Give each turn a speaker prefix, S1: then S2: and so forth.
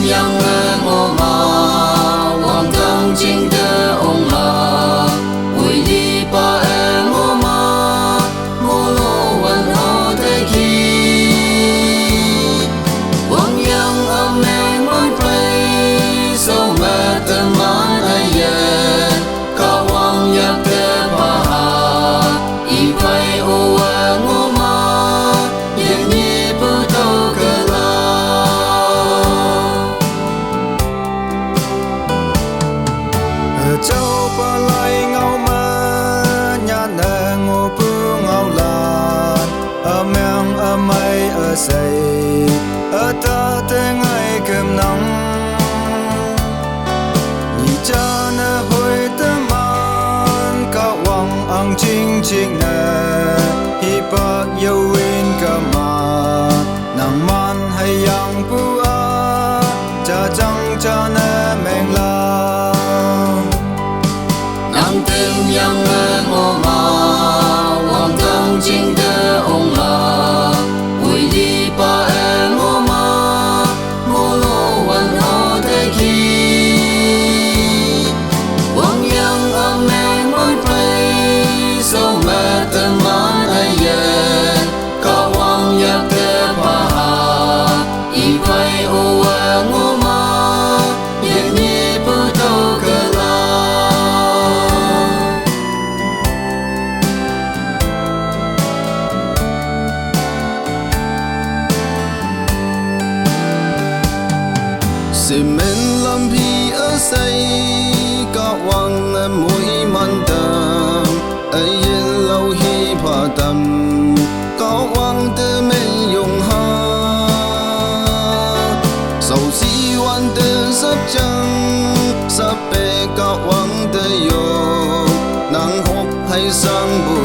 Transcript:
S1: yang我嘛，往当今的ông嘛，为你把我嘛，我罗วัน我的起，往yang ameng man play，so mata man ayen，可往yang的巴哈，一块我我嘛，也你不透可啦。
S2: châu ba lai ngao ma nhà nè ngô bu ngao la mèng mai say ta te ngai kem nang ni cha na hoi ta man ka wang ang ching ching na hi pa yo win ka ma nang man hay yang bu a cha chang cha na meng la
S1: yang我嘛，往当今的ông嘛，为你把我嘛，我罗วัน我的起，往yang ameng man play，so mata man ayen，可往yang的巴哈，一块我嘛，也你不透可啦。
S2: Semen lampi asai ka wang mui mandam ayen lau hi padam ka wang de men yong ha sau si wan de sap chang sap pe ka wang de yo nang hop hai sang bu